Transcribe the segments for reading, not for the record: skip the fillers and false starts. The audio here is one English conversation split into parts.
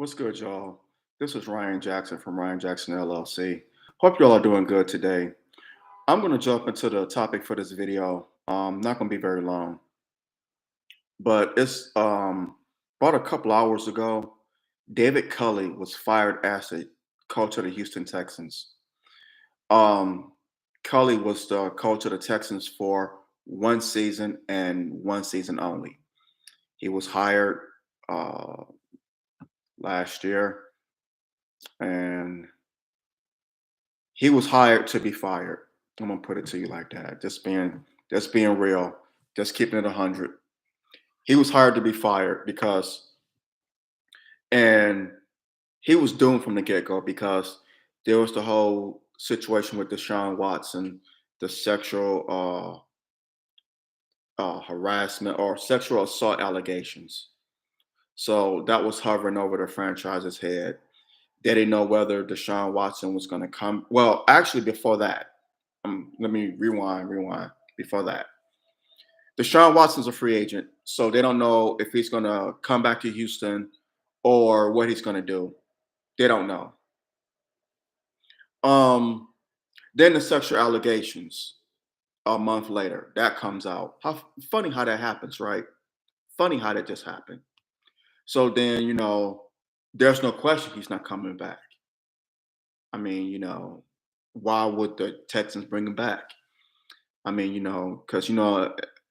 What's good, y'all? This is Ryan Jackson from Ryan Jackson LLC. Hope y'all are doing good today. I'm going to jump into the topic for this video. Not going to be very long, but it's about a couple hours ago. David Culley was fired as the coach of the Houston Texans. Um, Culley was the coach of the Texans for one season and one season only. He was hired uh, last year, and he was hired to be fired. I'm gonna put it to you like that. Just being real, just keeping it 100. He was hired to be fired and he was doomed from the get-go because there was the whole situation with Deshaun Watson, the sexual harassment or sexual assault allegations. So that was hovering over the franchise's head. They didn't know whether Deshaun Watson was going to come. Well, actually, before that, let me rewind. Before that, Deshaun Watson's a free agent, so they don't know if he's going to come back to Houston or what he's going to do. They don't know. Um, then the sexual allegations a month later that comes out. How funny how that happens, right? Funny how that just happened. So then there's no question he's not coming back. I mean, why would the Texans bring him back? I mean, because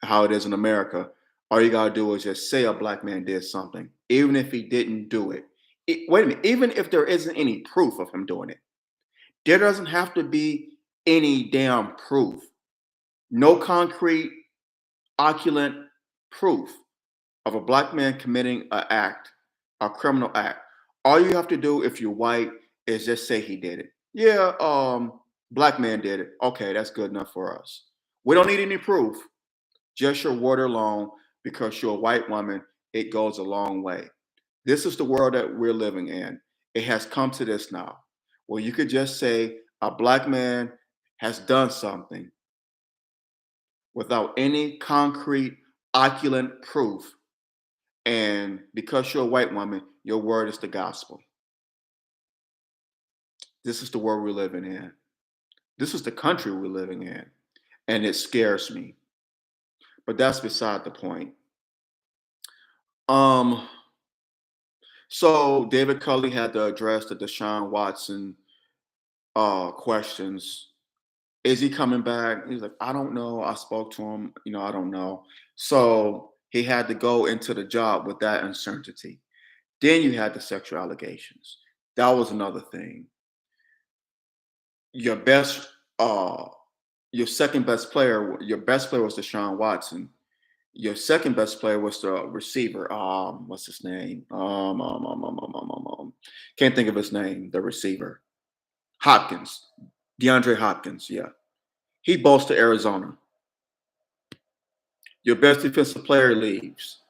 how it is in America. All you gotta do is just say a black man did something, even if he didn't do it. Wait a minute, even if there isn't any proof of him doing it, there doesn't have to be any damn proof. No concrete, opulent proof of a black man committing a criminal act. All you have to do if you're white is just say he did it. Yeah, black man did it. Okay, that's good enough for us. We don't need any proof. Just your word alone, because you're a white woman, it goes a long way. This is the world that we're living in. It has come to this now, where you could just say a black man has done something without any concrete, opulent proof. And because you're a white woman, your word is the gospel. This is the world we're living in. This is the country we're living in. And it scares me. But that's beside the point. Um, so David Culley had to address the Deshaun Watson questions. Is he coming back? He's like, I don't know. I spoke to him, I don't know. So he had to go into the job with that uncertainty. Then you had the sexual allegations. That was another thing. Your best, uh, your second best player, your best player was Deshaun Watson. Your second best player was the receiver. What's his name? Can't think of his name. The receiver, Hopkins, DeAndre Hopkins. Yeah, he bolts to Arizona. Your best defensive player leaves.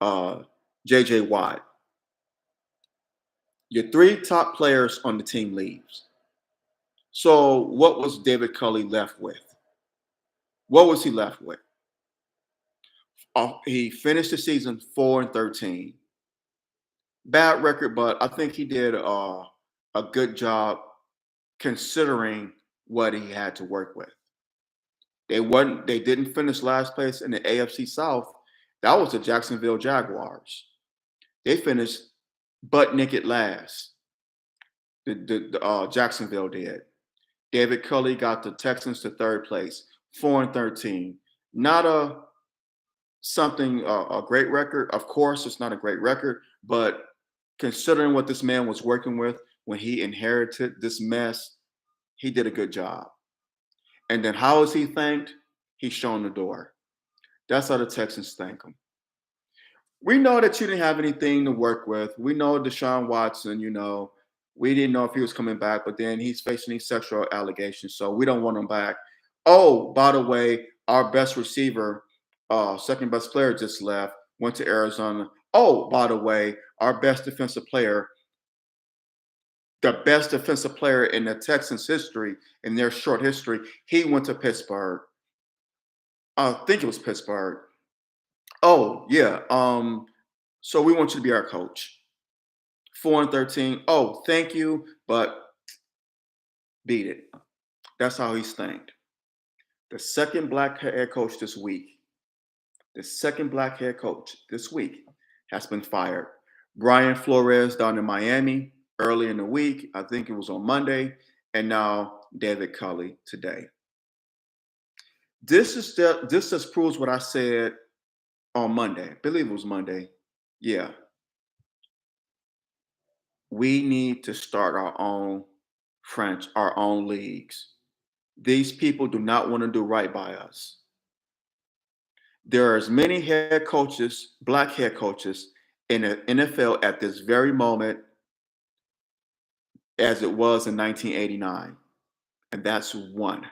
J.J. Watt. Your three top players on the team leaves. So what was David Culley left with? What was he left with? He finished the season 4-13. Bad record, but I think he did a good job considering what he had to work with. They didn't finish last place in the AFC South. That was the Jacksonville Jaguars. They finished butt naked last. Jacksonville did. David Culley got the Texans to third place, 4-13. Not a great record. Of course, it's not a great record, but considering what this man was working with when he inherited this mess, he did a good job. And then how is he thanked? He's shown the door. That's how the Texans thank him. We know that you didn't have anything to work with. We know Deshaun Watson, we didn't know if he was coming back, but then he's facing these sexual allegations, so we don't want him back. Oh, by the way, our best receiver, second best player just left, went to Arizona. Oh, by the way, our best defensive player, the best defensive player in the Texans history, in their short history, he went to Pittsburgh. I think it was Pittsburgh. Oh, yeah. So we want you to be our coach. 4-13. Oh, thank you, but beat it. That's how he's thanked. The second black head coach this week, the second black head coach this week has been fired. Brian Flores down in Miami early in the week. I think it was on Monday. And now David Culley today. This just proves what I said on Monday. I believe it was Monday. Yeah. We need to start our own our own leagues. These people do not want to do right by us. There are as many head coaches, black head coaches, in the NFL at this very moment as it was in 1989, and that's one.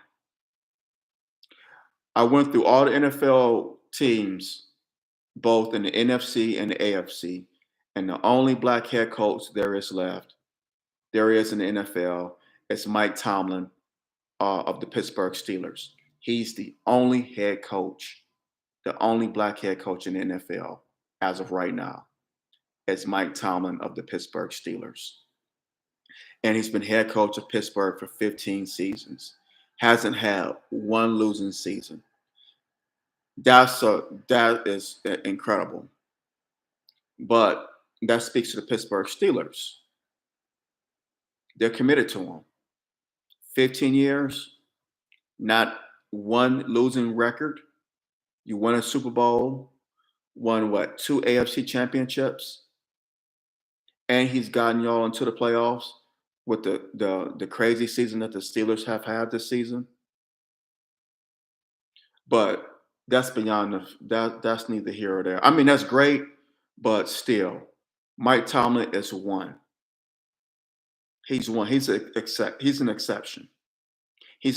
I went through all the NFL teams, both in the NFC and the AFC, and the only black head coach there is in the NFL, is Mike Tomlin of the Pittsburgh Steelers. He's the only head coach, the only black head coach in the NFL as of right now. It's Mike Tomlin of the Pittsburgh Steelers. And he's been head coach of Pittsburgh for 15 seasons. Hasn't had one losing season. That is incredible. But that speaks to the Pittsburgh Steelers. They're committed to him. 15 years, not one losing record. You won a Super Bowl, won what, 2 AFC championships, and he's gotten y'all into the playoffs with the crazy season that the Steelers have had this season. But that's beyond that's neither here or there. I mean, that's great, but still, Mike Tomlin is one. He's one. He's an exception. He's an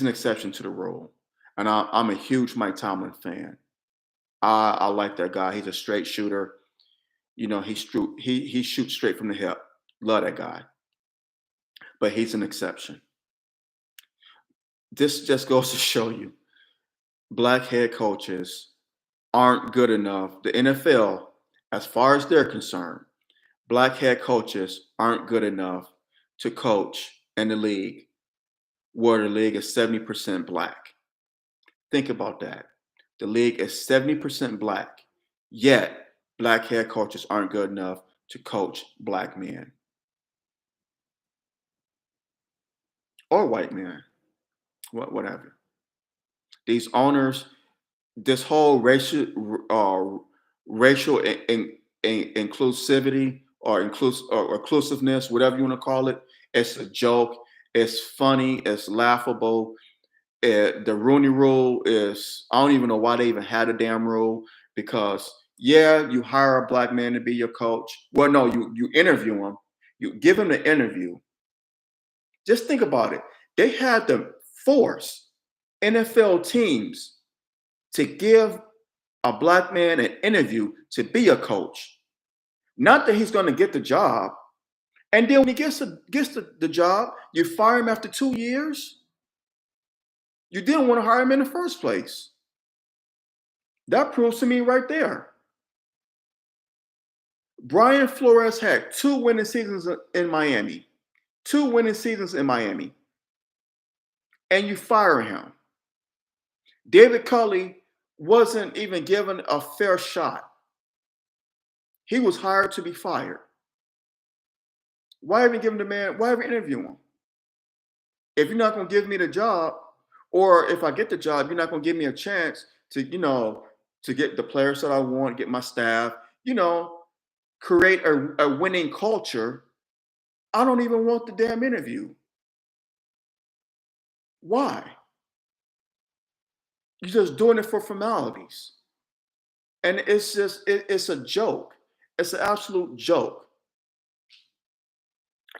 exception to the rule. And I'm a huge Mike Tomlin fan. I like that guy. He's a straight shooter. You know, he shoots straight from the hip. Love that guy. But he's an exception. This just goes to show you black head coaches aren't good enough. The NFL, as far as they're concerned, black head coaches aren't good enough to coach in the league where the league is 70% black. Think about that. The league is 70% black, yet black head coaches aren't good enough to coach black men or white men, whatever. These owners, this whole racial inclusivity or inclusiveness, whatever you want to call it, it's a joke. It's funny. It's laughable. The Rooney Rule is, I don't even know why they even had a damn rule, because yeah, you hire a black man to be your coach. Well, no, you interview him, you give him the interview. Just think about it. They had to force NFL teams to give a black man an interview to be a coach. Not that he's going to get the job. And then when he gets the job, you fire him after 2 years. You didn't want to hire him in the first place. That proves to me right there. Brian Flores had 2 winning seasons in Miami. 2 winning seasons in Miami. And you fire him. David Culley wasn't even given a fair shot. He was hired to be fired. Why even give him the man? Why even interview him? If you're not going to give me the job, or if I get the job, you're not going to give me a chance to, to get the players that I want, get my staff, create a winning culture. I don't even want the damn interview. Why? You're just doing it for formalities. And it's a joke. It's an absolute joke.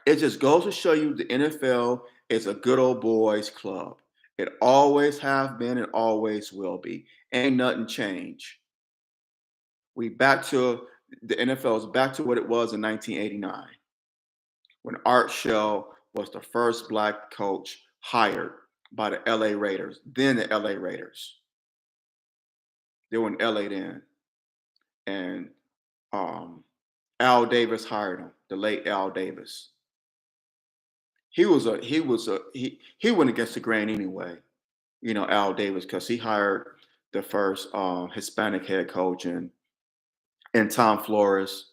It just goes to show you the NFL is a good old boys club. It always have been and always will be. Ain't nothing changed. The NFL is back to what it was in 1989, when Art Shell was the first black coach hired by the LA Raiders, then the LA Raiders. They were in LA then. And Al Davis hired him. the late Al Davis. He went against the grain anyway. Al Davis, because he hired the first Hispanic head coach, and Tom Flores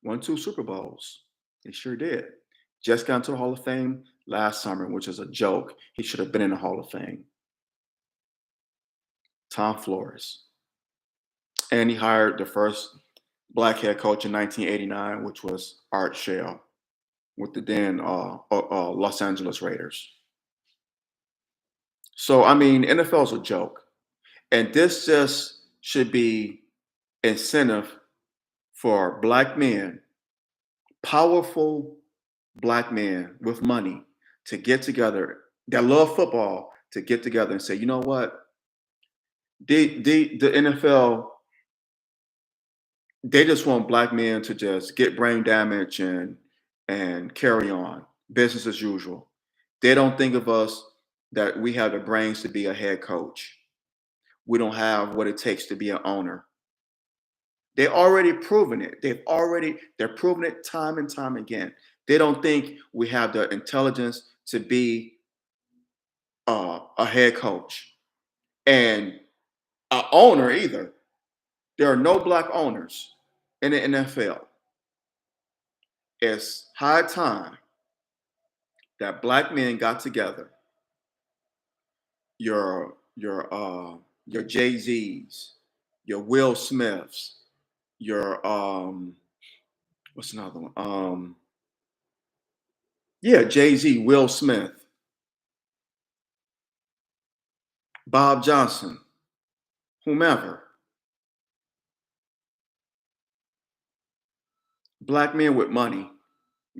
won 2 Super Bowls. He sure did. Just got into the Hall of Fame last summer, which is a joke. He should have been in the Hall of Fame. Tom Flores. And he hired the first black head coach in 1989, which was Art Shell with the then Los Angeles Raiders. So, I mean, NFL is a joke. And this just should be incentive for black men, powerful black men with money, to get together that love football, to get together and say, you know what? The NFL, they just want black men to just get brain damage and carry on business as usual. They don't think of us that we have the brains to be a head coach. We don't have what it takes to be an owner. They already proven it. They're proving it time and time again. They don't think we have the intelligence to be a head coach and an owner either. There are no black owners in the NFL. It's high time that black men got together. Your Jay-Z's, your Will Smiths, your what's another one? Yeah, Jay-Z, Will Smith, Bob Johnson, whomever. Black men with money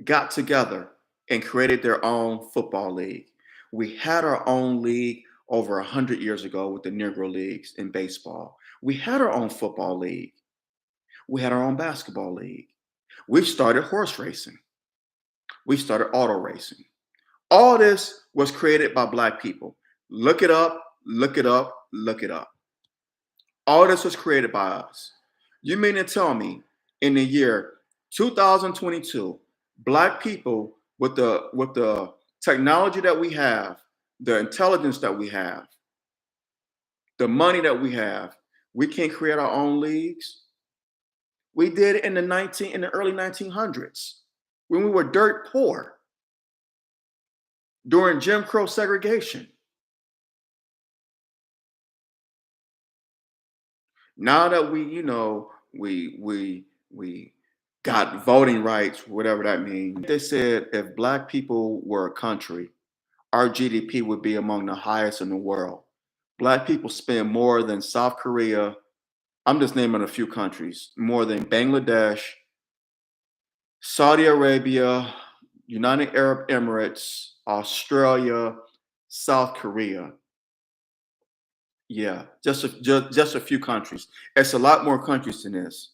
got together and created their own football league. We had our own league over 100 years ago with the Negro Leagues in baseball. We had our own football league. We had our own basketball league. We started horse racing. We started auto racing. All this was created by black people. Look it up, look it up, look it up. All this was created by us. You mean to tell me in the year 2022, black people with the technology that we have, the intelligence that we have, the money that we have, we can't create our own leagues? We did it in the early 1900s when we were dirt poor during Jim Crow segregation. Now that we got voting rights, whatever that means. They said if black people were a country, our GDP would be among the highest in the world. Black people spend more than South Korea. I'm just naming a few countries, more than Bangladesh, Saudi Arabia, United Arab Emirates, Australia, South Korea. Yeah, just a few countries. It's a lot more countries than this.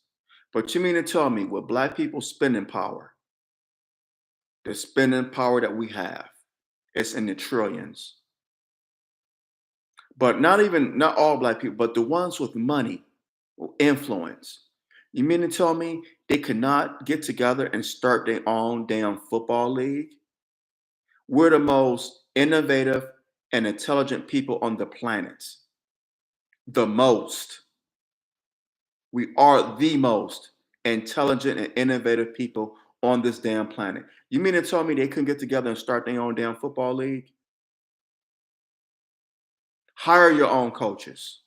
But you mean to tell me with black people spending power, the spending power that we have, it's in the trillions. But not all black people, but the ones with money or influence. You mean to tell me they could not get together and start their own damn football league? We're the most innovative and intelligent people on the planet. The most. We are the most intelligent and innovative people on this damn planet. You mean to tell me they couldn't get together and start their own damn football league? Hire your own coaches.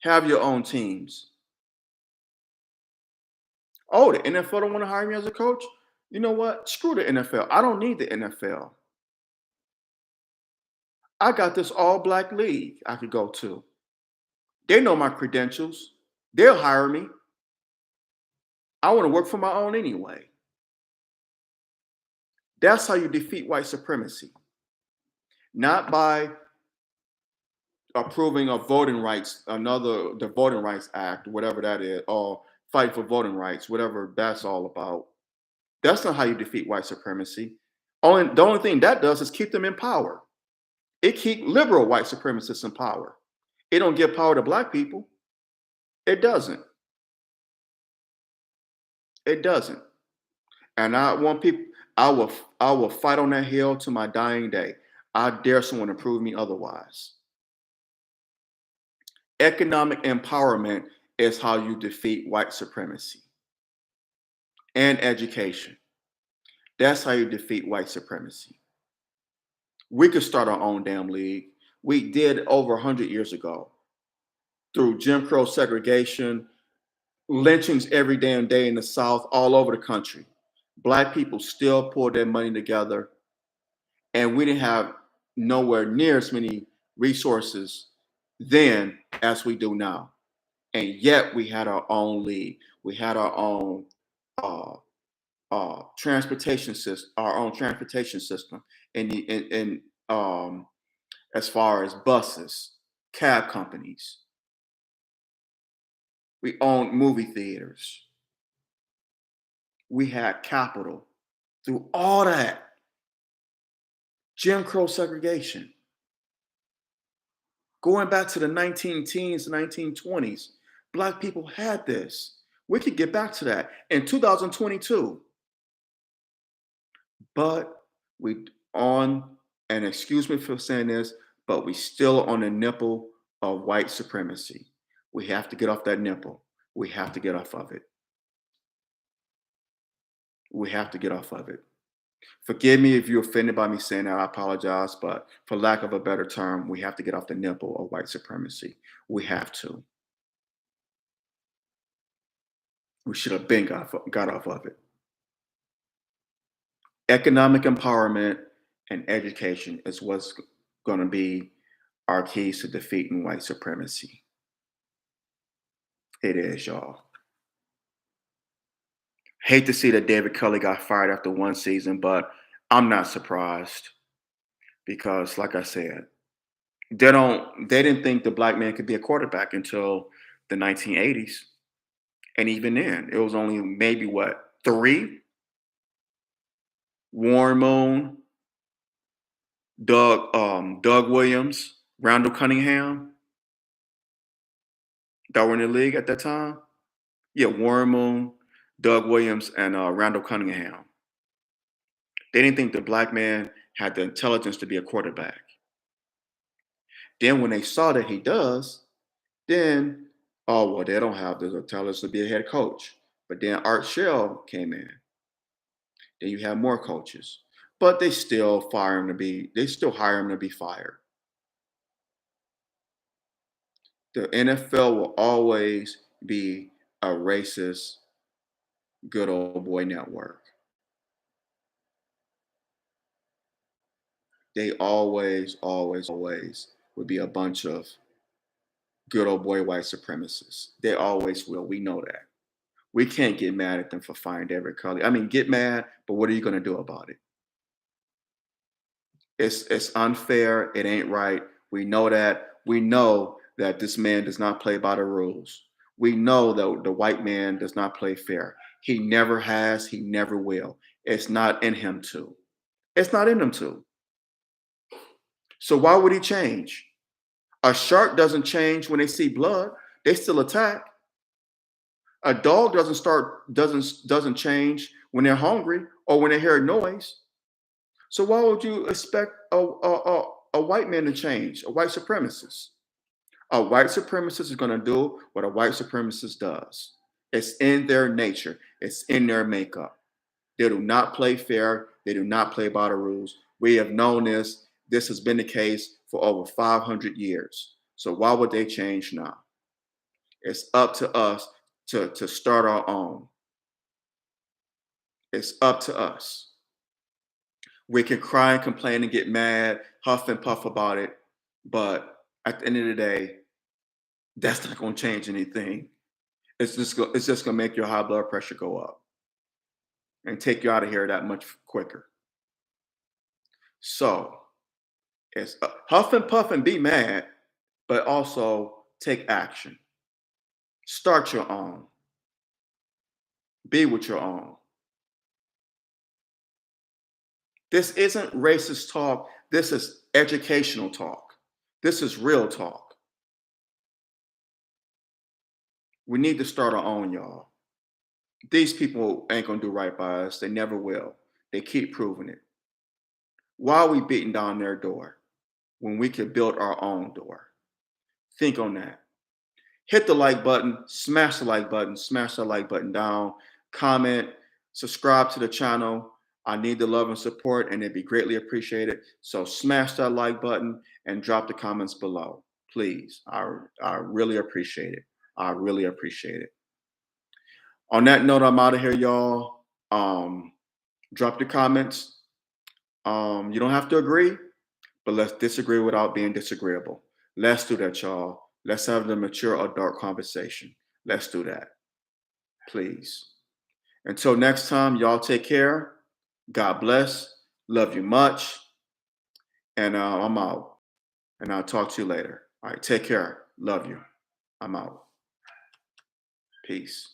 Have your own teams. Oh, the NFL don't want to hire me as a coach? You know what? Screw the NFL. I don't need the NFL. I got this all black league I could go to. They know my credentials. They'll hire me. I want to work for my own anyway. That's how you defeat white supremacy. Not by approving of voting rights, the Voting Rights Act, whatever that is, or fight for voting rights, whatever that's all about. That's not how you defeat white supremacy. The only thing that does is keep them in power. It keep liberal white supremacists in power. It don't give power to black people. It doesn't. It doesn't. And I want people, I will fight on that hill to my dying day. I dare someone to prove me otherwise. Economic empowerment is how you defeat white supremacy and education. That's how you defeat white supremacy. We could start our own damn league. We did over 100 years ago through Jim Crow segregation, lynchings every damn day in the South, all over the country. Black people still pulled their money together, and we didn't have nowhere near as many resources then as we do now. And yet we had our own league. We had our own uh, transportation system, our own transportation system, in as far as buses, cab companies. We owned movie theaters. We had capital through all that Jim Crow segregation. Going back to the 19 teens, 1920s, Black people had this. We could get back to that in 2022, but we on, and excuse me for saying this, but we still on the nipple of white supremacy. We have to get off that nipple. We have to get off of it. We have to get off of it. Forgive me if you're offended by me saying that. I apologize, but for lack of a better term, we have to get off the nipple of white supremacy. We have to. We should have been got off of it. Economic empowerment and education is what's going to be our keys to defeating white supremacy. It is, y'all. Hate to see that David Culley got fired after one season, but I'm not surprised because, like I said, they didn't think the black man could be a quarterback until the 1980s, and even then, it was only maybe what three: Warren Moon, Doug Williams, Randall Cunningham that were in the league at that time. Yeah, Warren Moon, Doug Williams, and Randall Cunningham. They didn't think the black man had the intelligence to be a quarterback. Then when they saw that he does, then oh well, they don't have the intelligence to be a head coach. But then Art Shell came in. Then you have more coaches, but they still fire him to be. They still hire him to be fired. The NFL will always be a racist, good old boy network. They always would be a bunch of good old boy white supremacists. They always will. We know that. We can't get mad at them for firing David Culley. I mean, get mad, but what are you going to do about it? It's unfair. It ain't right. We know that. We know that this man does not play by the rules. We know that the white man does not play fair. He never has. He never will. It's not in him to. It's not in him to. So why would he change? A shark doesn't change when they see blood. They still attack. A dog doesn't change when they're hungry or when they hear a noise. So why would you expect a white man to change? A white supremacist. A white supremacist is going to do what a white supremacist does. It's in their nature. It's in their makeup. They do not play fair. They do not play by the rules. We have known this. This has been the case for over 500 years. So why would they change now? It's up to us to start our own. It's up to us. We can cry and complain and get mad, huff and puff about it, but at the end of the day, that's not going to change anything. It's just going to make your high blood pressure go up and take you out of here that much quicker. So it's huff and puff and be mad, but also take action. Start your own. Be with your own. This isn't racist talk. This is educational talk. This is real talk. We need to start our own, y'all. These people ain't gonna do right by us. They never will. They keep proving it. Why are we beating down their door when we could build our own door? Think on that. Hit the like button, smash the like button, smash the like button down, comment, subscribe to the channel. I need the love and support, and it'd be greatly appreciated. So smash that like button and drop the comments below, please. I really appreciate it. I really appreciate it. On that note, I'm out of here, y'all. Drop the comments. You don't have to agree, but let's disagree without being disagreeable. Let's do that, y'all. Let's have the mature adult conversation. Let's do that, please. Until next time, y'all take care. God bless. Love you much. And I'm out. And I'll talk to you later. All right, take care. Love you. I'm out. Peace.